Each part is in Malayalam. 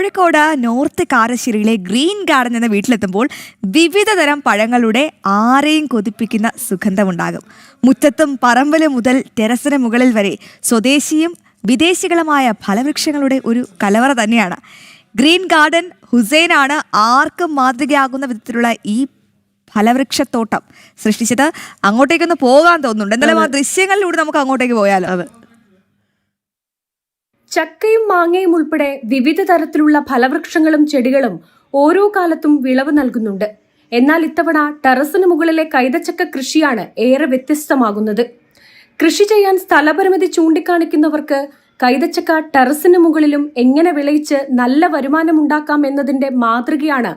കോഴിക്കോട് നോർത്ത് കാരശ്ശേരിയിലെ ഗ്രീൻ ഗാർഡൻ എന്ന വീട്ടിലെത്തുമ്പോൾ വിവിധ തരം പഴങ്ങളുടെ ആരെയും കൊതിപ്പിക്കുന്ന സുഗന്ധമുണ്ടാകും. മുറ്റത്തും പറമ്പിലും മുതൽ ടെറസിന് മുകളിൽ വരെ സ്വദേശിയും വിദേശികളുമായ ഫലവൃക്ഷങ്ങളുടെ ഒരു കലവറ തന്നെയാണ്. ഗ്രീൻ ഗാർഡൻ ഹുസൈനാണ് ആർക്കും മാതൃകയാകുന്ന വിധത്തിലുള്ള ഈ ഫലവൃക്ഷത്തോട്ടം സൃഷ്ടിച്ചത്. അങ്ങോട്ടേക്കൊന്ന് പോകാൻ തോന്നുന്നുണ്ട്. എന്തായാലും ആ ദൃശ്യങ്ങളിലൂടെ നമുക്ക് അങ്ങോട്ടേക്ക് പോയാലോ. ചക്കയും മാങ്ങയും ഉൾപ്പെടെ വിവിധ തരത്തിലുള്ള ഫലവൃക്ഷങ്ങളും ചെടികളും ഓരോ കാലത്തും വിളവ് നൽകുന്നുണ്ട്. എന്നാൽ ഇത്തവണ ടെറസിന് മുകളിലെ കൈതച്ചക്ക കൃഷിയാണ് ഏറെ വ്യത്യസ്തമാകുന്നത്. കൃഷി ചെയ്യാൻ സ്ഥലപരിമിതി ചൂണ്ടിക്കാണിക്കുന്നവർക്ക് കൈതച്ചക്ക ടെറസിന് മുകളിലും എങ്ങനെ വിളയിച്ച് നല്ല വരുമാനം ഉണ്ടാക്കാം എന്നതിന്റെ മാതൃകയാണ്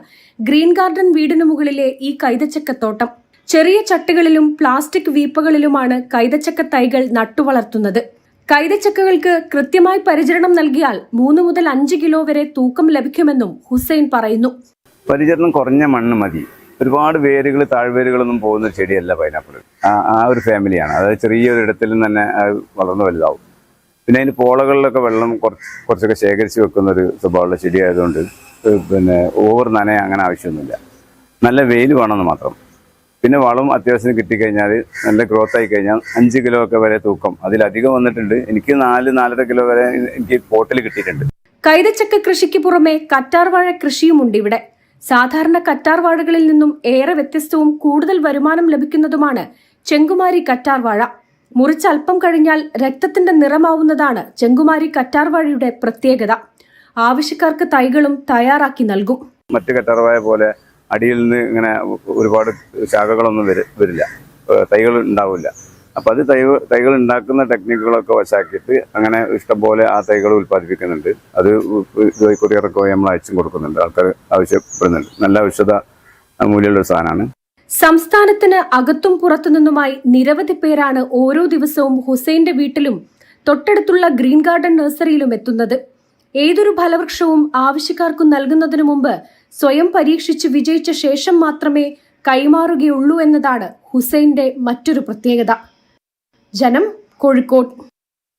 ഗ്രീൻ ഗാർഡൻ വീടിനു മുകളിലെ ഈ കൈതച്ചക്കത്തോട്ടം. ചെറിയ ചട്ടുകളിലും പ്ലാസ്റ്റിക് വീപ്പകളിലുമാണ് കൈതച്ചക്ക തൈകൾ നട്ടുവളർത്തുന്നത്. കൈതച്ചക്കകൾക്ക് കൃത്യമായി പരിചരണം നൽകിയാൽ 3 മുതൽ 5 കിലോ വരെ തൂക്കം ലഭിക്കുമെന്നും ഹുസൈൻ പറയുന്നു. പരിചരണം കുറഞ്ഞ മണ്ണ് മതി. ഒരുപാട് വേരുകൾ താഴ്വേരുകളൊന്നും പോകുന്ന ചെടിയല്ല പൈനാപ്പിൾ. ആ ഒരു ഫാമിലിയാണ്. അതായത് ചെറിയൊരു ഇടത്തിൽ തന്നെ വളർന്നു വലുതാവും. പിന്നെ അതിന് പോളകളിലൊക്കെ വെള്ളം കുറച്ചൊക്കെ ശേഖരിച്ച് വെക്കുന്ന ഒരു സ്വഭാവമുള്ള ചെടി ആയതുകൊണ്ട് ഓവർ നനയ അങ്ങനെ ആവശ്യമൊന്നുമില്ല. നല്ല വെയിൽ വേണമെന്ന് മാത്രം. പിന്നെ വളം അത്യാവശ്യം കിട്ടിക്കഴിഞ്ഞാൽ നല്ല ഗ്രോത്ത് ആയി കഴിഞ്ഞാൽ 5 കിലോ ഒക്കെ വരെ തൂക്കം അതിലധികം വന്നിട്ടുണ്ട്. എനിക്ക് 4-4.5 കിലോ വരെ എനിക്ക് പോട്ടിൽ കിട്ടിയിട്ടുണ്ട്. കൈതച്ചക്ക കൃഷിക്ക് പുറമെ കറ്റാർവാഴ കൃഷിയുമുണ്ട് ഇവിടെ. സാധാരണ കറ്റാർവാഴകളിൽ നിന്നും ഏറെ വ്യത്യസ്തവും കൂടുതൽ വരുമാനം ലഭിക്കുന്നതുമാണ് ചെങ്കുമാരി കറ്റാർവാഴ. മുറിച്ചൽപ്പം കഴിഞ്ഞാൽ രക്തത്തിന്റെ നിറമാവുന്നതാണ് ചെങ്കുമാരി കറ്റാർവാഴയുടെ പ്രത്യേകത. ആവശ്യക്കാർക്ക് തൈകളും തയ്യാറാക്കി നൽകും. മറ്റ് കറ്റാർവാഴ പോലെ അടിയിൽ നിന്ന് ഇങ്ങനെ ഒരുപാട് ശാഖകളൊന്നും വരില്ല, തൈകൾ ഉണ്ടാവില്ല. അപ്പം അത് തൈകൾ ഉണ്ടാക്കുന്ന ടെക്നിക്കുകളൊക്കെ വശാക്കിയിട്ട് അങ്ങനെ ഇഷ്ടംപോലെ ആ തൈകൾ ഉൽപ്പാദിപ്പിക്കുന്നുണ്ട്. അത് കൊറിയറൊക്കെ നമ്മൾ അയച്ചും കൊടുക്കുന്നുണ്ട്. ആൾക്കാർ ആവശ്യപ്പെടുന്നുണ്ട്. നല്ല ഔഷധ മൂല്യമുള്ള ഒരു സാധനമാണ്. സംസ്ഥാനത്തിന് അകത്തും പുറത്തു നിന്നുമായി നിരവധി പേരാണ് ഓരോ ദിവസവും ഹുസൈന്റെ വീട്ടിലും തൊട്ടടുത്തുള്ള ഗ്രീൻ ഗാർഡൻ നഴ്സറിയിലും എത്തുന്നത്. ഏതൊരു ഫലവൃക്ഷവും ആവശ്യക്കാർക്കും നൽകുന്നതിനു മുമ്പ് സ്വയം പരീക്ഷിച്ച് വിജയിച്ച ശേഷം മാത്രമേ കൈമാറുകയുള്ളൂ എന്നതാണ് ഹുസൈന്റെ മറ്റൊരു പ്രത്യേകത. ജനം, കോഴിക്കോട്.